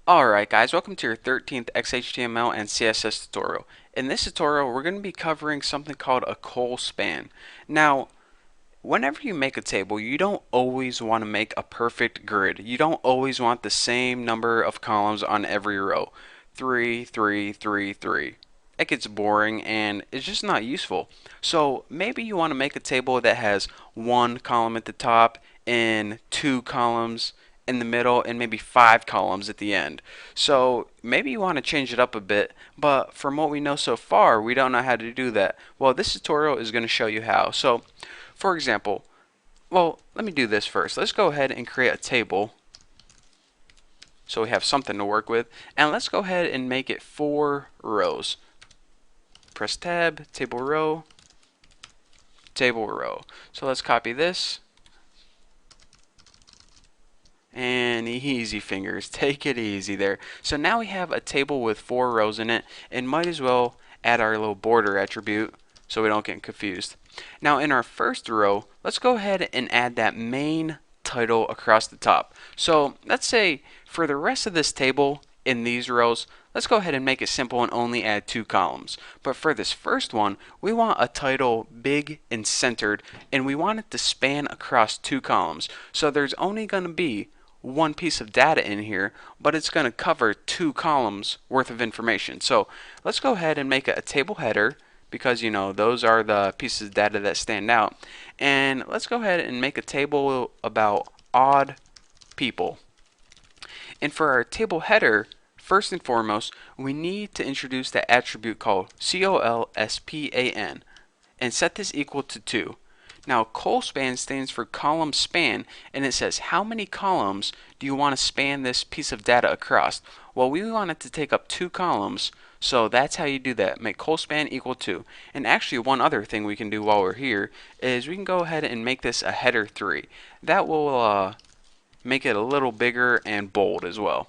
Alright guys, welcome to your 13th XHTML and CSS tutorial. In this tutorial, we're going to be covering something called a colspan. Now, whenever you make a table, you don't always want to make a perfect grid. You don't always want the same number of columns on every row. 3, 3, 3, 3. It gets boring and it's just not useful. So maybe you want to make a table that has one column at the top and two columns in the middle and maybe five columns at the end. So maybe you want to change it up a bit, but from what we know so far, we don't know how to do that. Well, this tutorial is going to show you how. So, for example, well, let me do this first. Let's go ahead and create a table so we have something to work with, and let's go ahead and make it 4 rows. Press tab, table row, table row. So let's copy this. And easy fingers, take it easy there. So now we have a table with 4 rows in it, and might as well add our little border attribute so we don't get confused. Now in our first row, let's go ahead and add that main title across the top. So let's say for the rest of this table in these rows, let's go ahead and make it simple and only add 2 columns. But for this first one, we want a title big and centered, and we want it to span across 2 columns. So there's only going to be one piece of data in here, but it's going to cover 2 columns worth of information. So let's go ahead and make a table header, because you know those are the pieces of data that stand out. And let's go ahead and make a table about odd people. And for our table header, first and foremost, we need to introduce that attribute called colspan and set this equal to 2. Now, colspan stands for column span, and it says how many columns do you want to span this piece of data across? Well, we want it to take up 2 columns, so that's how you do that. Make colspan equal 2. And actually, one other thing we can do while we're here is we can go ahead and make this a header 3. That will make it a little bigger and bold as well.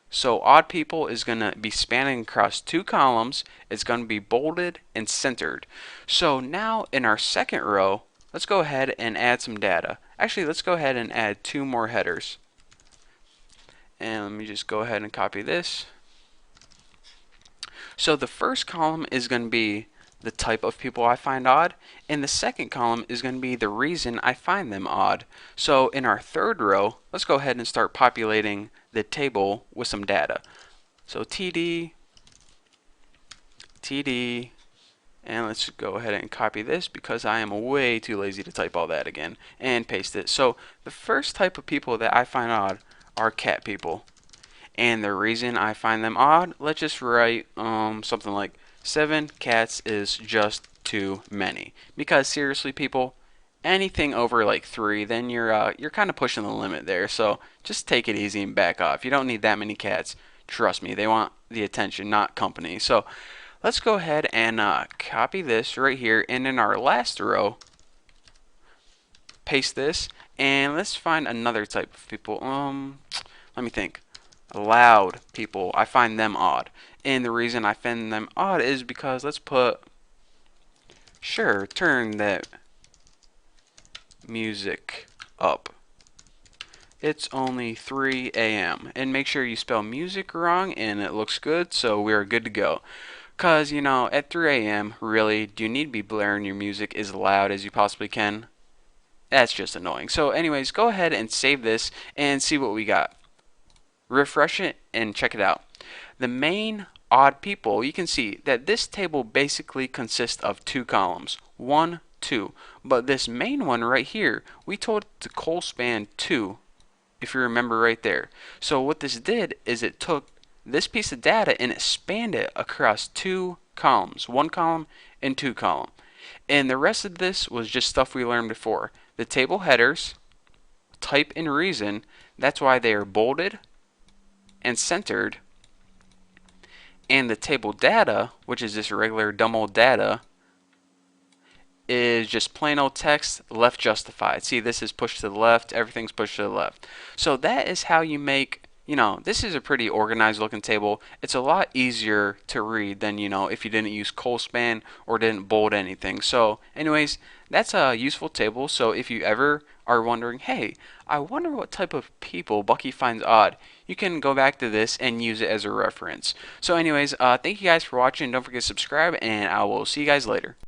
So odd people is going to be spanning across 2 columns. It's going to be bolded and centered. So now in our second row, let's go ahead and add some data. Actually, let's go ahead and add 2 more headers. And let me just go ahead and copy this. So the first column is going to be the type of people I find odd, and the second column is going to be the reason I find them odd. So in our third row, let's go ahead and start populating the table with some data. So TD, TD, and let's go ahead and copy this because I am way too lazy to type all that again, and paste it. So the first type of people that I find odd are cat people. And the reason I find them odd, let's just write something like 7 cats is just too many. Because seriously, people, anything over like 3, then you're kind of pushing the limit there. So just take it easy and back off. You don't need that many cats. Trust me, they want the attention, not company. So let's go ahead and copy this right here, and in our last row, paste this, and let's find another type of people. Let me think. Loud people, I find them odd. And the reason I find them odd is because let's put, sure, turn that music up. It's only 3 a.m. and make sure you spell music wrong and it looks good, so we're good to go. Cause you know, at 3 a.m. really, do you need to be blaring your music as loud as you possibly can? That's just annoying. So anyways, go ahead and save this and see what we got. Refresh it and check it out. The main odd people, you can see that this table basically consists of 2 columns, 1, 2. But this main one right here, we told it to colspan 2, if you remember right there. So what this did is it took this piece of data and it spanned it across 2 columns, 1 column and 2 column. And the rest of this was just stuff we learned before. The table headers, type and reason, that's why they are bolded and centered, and the table data, which is this regular dumb old data, is just plain old text left justified. See, this is pushed to the left, everything's pushed to the left. So that is how you make, you know, this is a pretty organized looking table. It's a lot easier to read than, you know, if you didn't use colspan or didn't bold anything. So anyways, that's a useful table. So if you ever are wondering, hey, I wonder what type of people Bucky finds odd, you can go back to this and use it as a reference. So anyways, thank you guys for watching. Don't forget to subscribe, and I will see you guys later.